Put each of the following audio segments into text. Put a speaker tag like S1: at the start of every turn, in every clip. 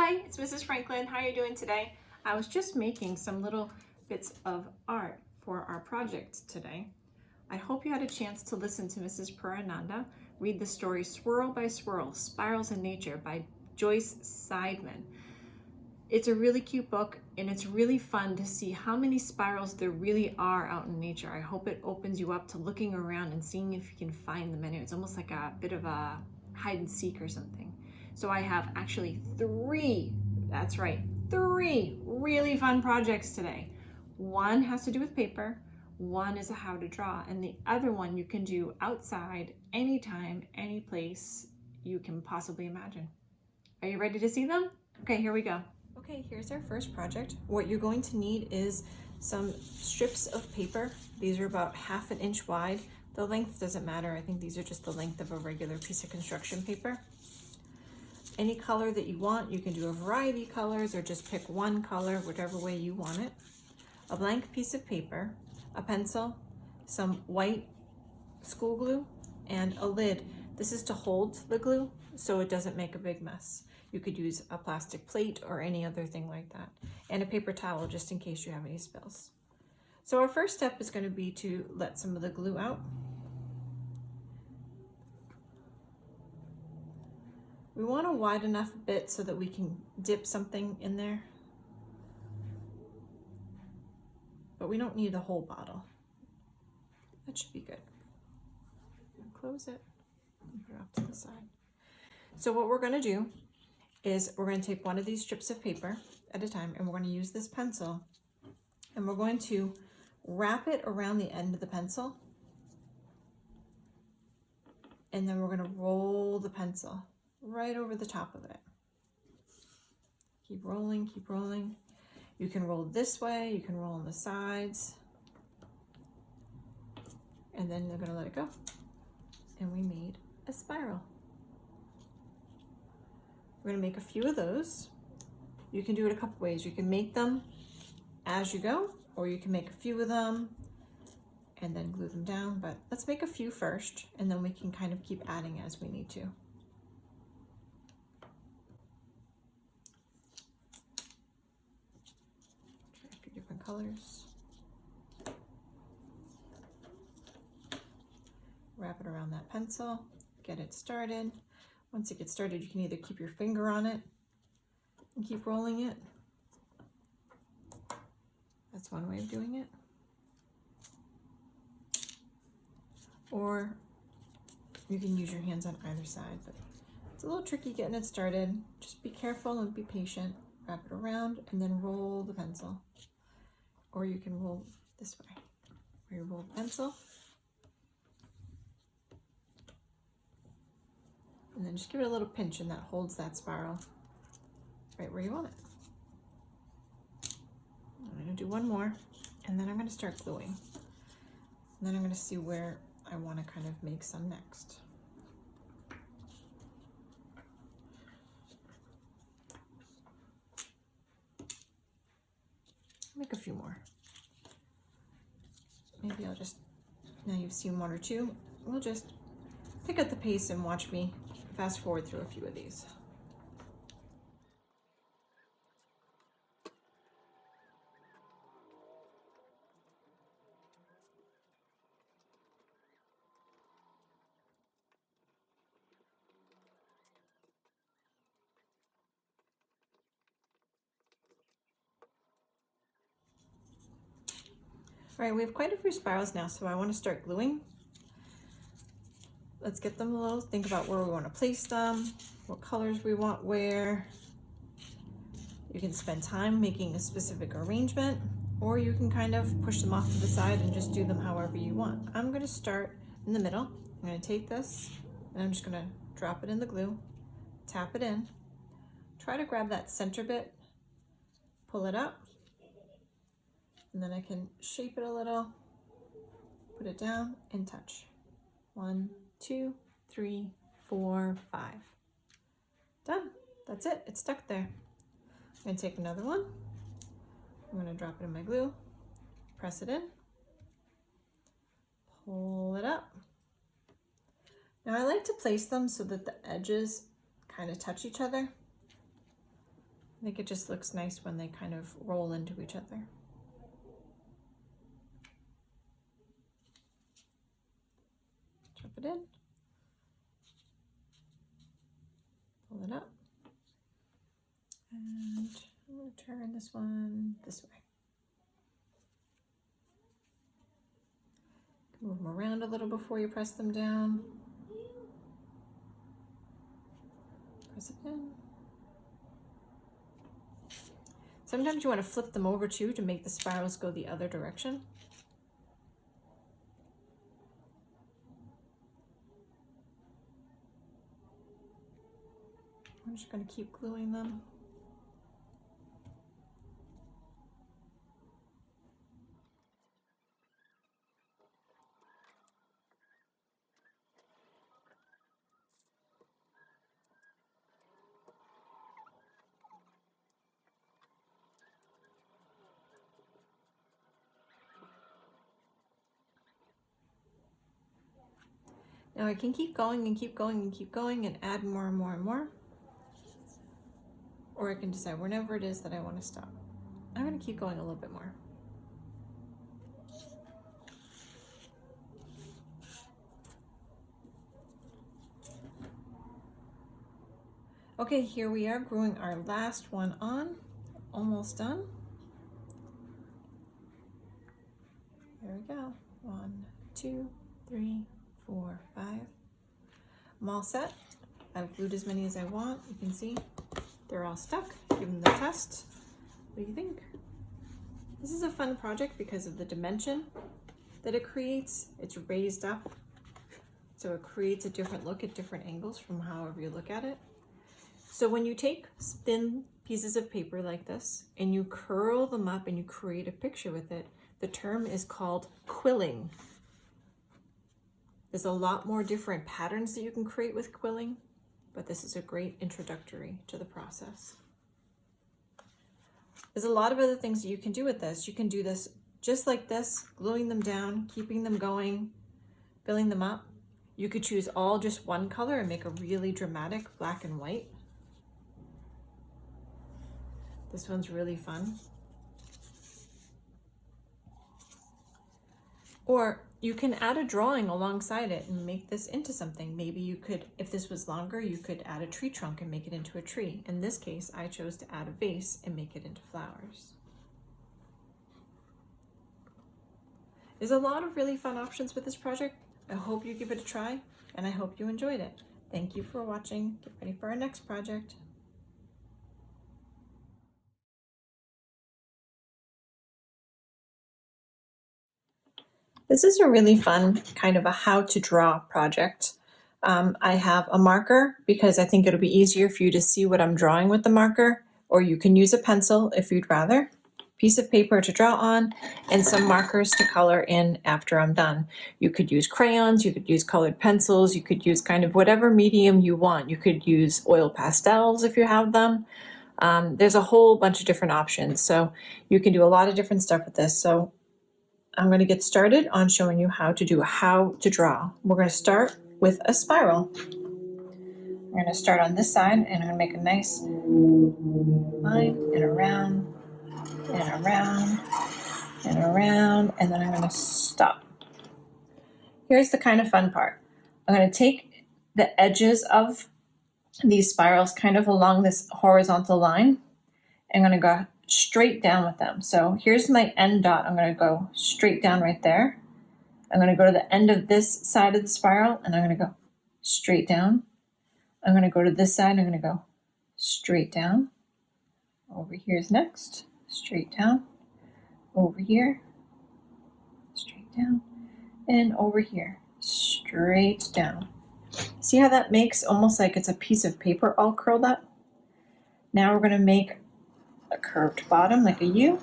S1: Hi, it's Mrs. Franklin. How are you doing today? I was just making some little bits of art for our project today. I hope you had a chance to listen to Mrs. Purananda read the story Swirl by Swirl, Spirals in Nature by Joyce Seidman. It's a really cute book and it's really fun to see how many spirals there really are out in nature. I hope it opens you up to looking around and seeing if you can find them anywhere. It's almost like a bit of a hide and seek or something. So I have actually three really fun projects today. One has to do with paper, one is a how to draw, and the other one you can do outside anytime, any place you can possibly imagine. Are you ready to see them? Okay, here we go. Okay, here's our first project. What you're going to need is some strips of paper. These are about 1/2 inch wide. The length doesn't matter. I think these are just the length of a regular piece of construction paper. Any color that you want, you can do a variety of colors or just pick one color, whichever way you want it. A blank piece of paper, a pencil, some white school glue, and a lid. This is to hold the glue so it doesn't make a big mess. You could use a plastic plate or any other thing like that, and a paper towel just in case you have any spills. So our first step is going to be to let some of the glue out. We want a wide enough bit so that we can dip something in there, but we don't need the whole bottle. That should be good. Close it and put it off to the side. So what we're going to do is we're going to take one of these strips of paper at a time, and we're going to use this pencil, and we're going to wrap it around the end of the pencil, and then we're going to roll the pencil right over the top of it. Keep rolling, keep rolling. You can roll this way, you can roll on the sides, and then they're going to let it go. And we made a spiral. We're going to make a few of those. You can do it a couple ways. You can make them as you go, or you can make a few of them and then glue them down, but let's make a few first, and then we can kind of keep adding as we need to. Try a few different colors. Wrap it around that pencil, get it started. Once it gets started, you can either keep your finger on it and keep rolling it. That's one way of doing it. Or you can use your hands on either side, but it's a little tricky getting it started. Just be careful and be patient. Wrap it around and then roll the pencil. Or you can roll this way, where you roll the pencil. And then just give it a little pinch, and that holds that spiral right where you want it. I'm going to do one more, and then I'm going to start gluing. And then I'm going to see where I want to kind of make some next. Make a few more. Maybe I'll just, now you've seen one or two, we'll just pick up the pace and watch me fast forward through a few of these. All right, we have quite a few spirals now, so I want to start gluing. Let's get them a little, think about where we want to place them, what colors we want where. You can spend time making a specific arrangement, or you can kind of push them off to the side and just do them however you want. I'm going to start in the middle. I'm going to take this and I'm just going to drop it in the glue, tap it in, try to grab that center bit, pull it up, and then I can shape it a little, put it down and touch. 1, 2, 3, 4, 5. Done. That's it. It's stuck there. I'm going to take another one. I'm going to drop it in my glue, press it in, pull it up. Now I like to place them so that the edges kind of touch each other. think it just looks nice when they kind of roll into each other. Drop it in, pull it up, and I'm going to turn this one this way. Move them around a little before you press them down. Press it in. Sometimes you want to flip them over too to make the spirals go the other direction. I'm just going to keep gluing them. Now I can keep going and keep going and keep going and add more and more and more. Or I can decide whenever it is that I want to stop. I'm going to keep going a little bit more. Okay, here we are gluing our last one on. Almost done. There we go. 1, 2, 3, 4, 5. I'm all set. I've glued as many as I want. You can see they're all stuck. Give them the test. What do you think? This is a fun project because of the dimension that it creates. It's raised up, so it creates a different look at different angles from however you look at it. So when you take thin pieces of paper like this and you curl them up and you create a picture with it, the term is called quilling. There's a lot more different patterns that you can create with quilling, but this is a great introductory to the process. There's a lot of other things that you can do with this. You can do this just like this, gluing them down, keeping them going, filling them up. You could choose all just one color and make a really dramatic black and white. This one's really fun. Or you can add a drawing alongside it and make this into something. Maybe you could, if this was longer, you could add a tree trunk and make it into a tree. In this case, I chose to add a vase and make it into flowers. There's a lot of really fun options with this project. I hope you give it a try, and I hope you enjoyed it. Thank you for watching. Get ready for our next project. This is a really fun kind of a how to draw project. I have a marker because I think it'll be easier for you to see what I'm drawing with the marker, or you can use a pencil if you'd rather. Piece of paper to draw on and some markers to color in after I'm done. You could use crayons, you could use colored pencils, you could use kind of whatever medium you want. You could use oil pastels if you have them. There's a whole bunch of different options, so you can do a lot of different stuff with this. So I'm going to get started on showing you how to do how to draw. We're going to start with a spiral. I'm going to start on this side and I'm going to make a nice line and around and around and around, and then I'm going to stop. Here's the kind of fun part. I'm going to take the edges of these spirals kind of along this horizontal line. I'm going to go straight down with them. So here's my end dot. I'm going to go straight down right there. I'm going to go to the end of this side of the spiral and I'm going to go straight down. I'm going to go to this side. I'm going to go straight down. Over here's next. Straight down. Over here. Straight down. And over here. Straight down. See how that makes almost like it's a piece of paper all curled up? Now we're going to make a curved bottom like a U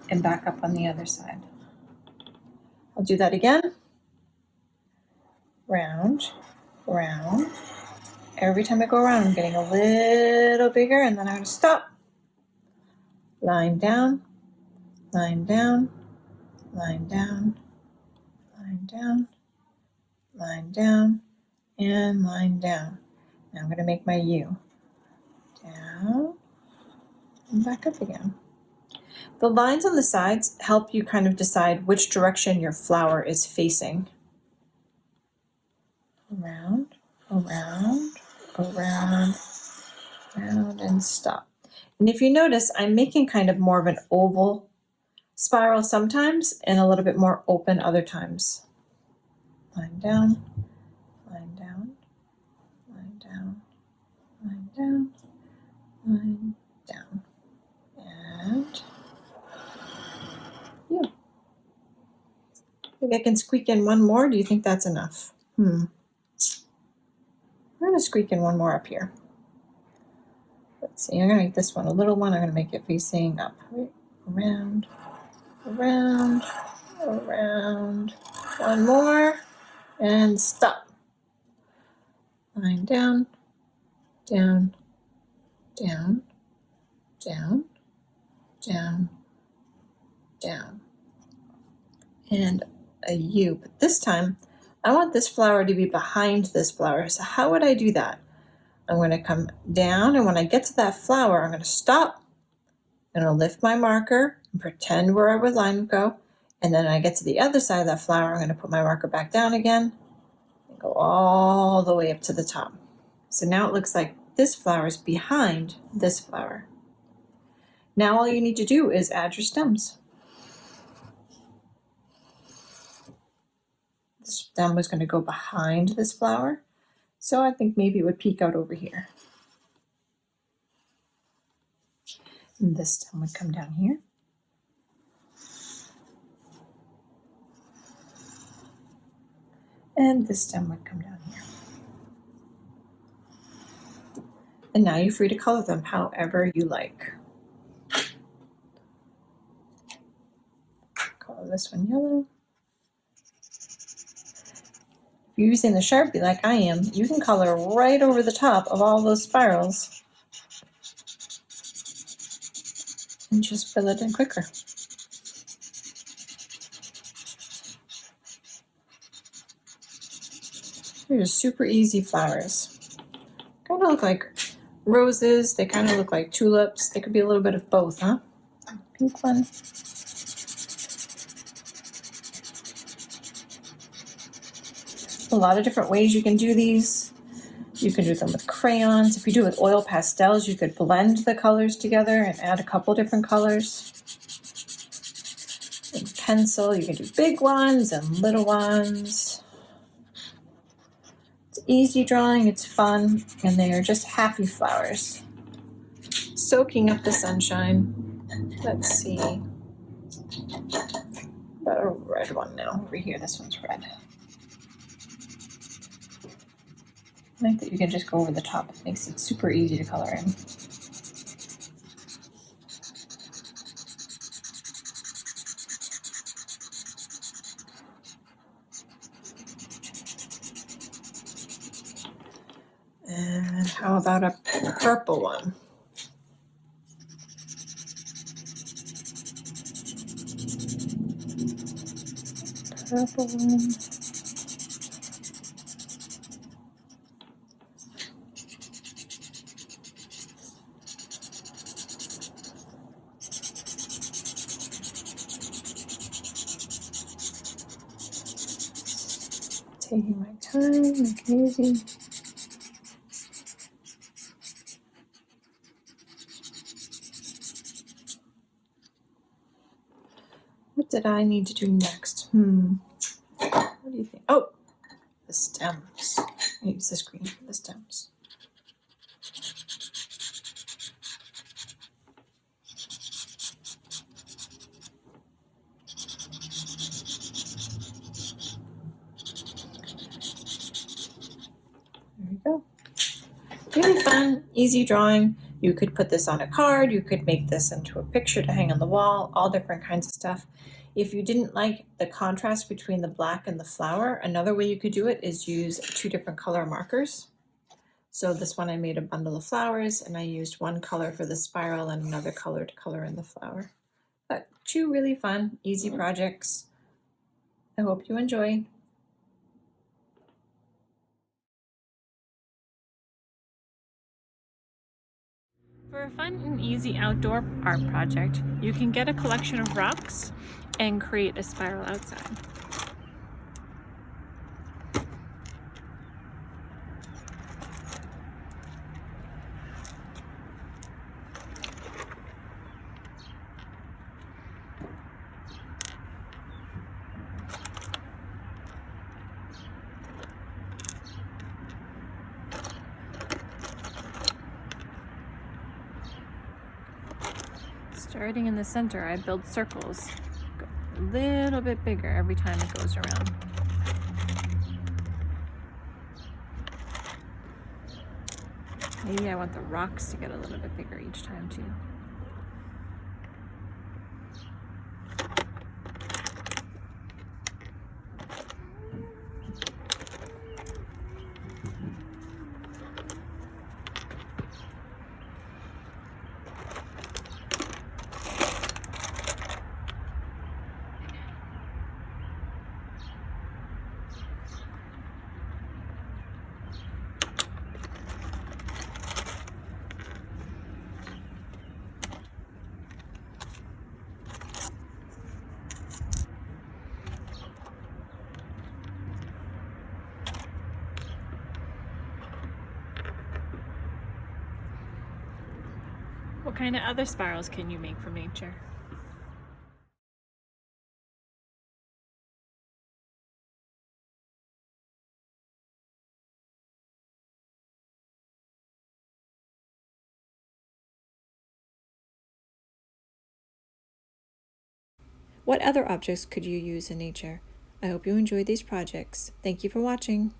S1: and back up on the other side. I'll do that again. Round, round. Every time I go around, I'm getting a little bigger, and then I'm going to stop. Line down, line down, line down, line down, line down, and line down. Now I'm going to make my U. Down, and back up again. The lines on the sides help you kind of decide which direction your flower is facing. Around, around, around, around, and stop. And if you notice, I'm making kind of more of an oval spiral sometimes and a little bit more open other times. Line down, line down, line down, line down, line down. And yeah. Maybe I can squeak in one more. Do you think that's enough? I'm going to squeak in one more up here. Let's see, I'm going to make this one a little one. I'm going to make it facing up. Around, around, around. One more. And stop. Line down, down, down, down, down, down. And a U. But this time, I want this flower to be behind this flower. So how would I do that? I'm going to come down, and when I get to that flower, I'm going to stop. I'm going to lift my marker and pretend where our line would go. And then when I get to the other side of that flower, I'm going to put my marker back down again and go all the way up to the top. So now it looks like this flower is behind this flower. Now all you need to do is add your stems. The stem was going to go behind this flower, so I think maybe it would peek out over here. And this stem would come down here. And this stem would come down here. And now you're free to color them however you like. Color this one yellow. If you're using the Sharpie like I am, you can color right over the top of all those spirals and just fill it in quicker. They're just super easy flowers. Kind of look like roses. They kind of look like tulips. They could be a little bit of both, huh? Pink one. A lot of different ways you can do these. You can do them with crayons. If you do it with oil pastels, you could blend the colors together and add a couple different colors. In pencil, you can do big ones and little ones. It's easy drawing, it's fun, and they are just happy flowers, soaking up the sunshine. Let's see. About a red one now over here. This one's red. I like that you can just go over the top. It makes it super easy to color in. And how about a purple one? Purple one. Taking my time, make it easy. What did I need to do next? What do you think? Oh, the stems. I use this green for the stems. There we go. Really fun, easy drawing. You could put this on a card. You could make this into a picture to hang on the wall, all different kinds of stuff. If you didn't like the contrast between the black and the flower, another way you could do it is use 2 different color markers. So this one I made a bundle of flowers, and I used one color for the spiral and another color to color in the flower. But 2 really fun, easy projects. I hope you enjoy. For a fun and easy outdoor art project, you can get a collection of rocks and create a spiral outside. Starting in the center, I build circles, go a little bit bigger every time it goes around. Maybe I want the rocks to get a little bit bigger each time too. What kind of other spirals can you make from nature? What other objects could you use in nature? I hope you enjoyed these projects. Thank you for watching.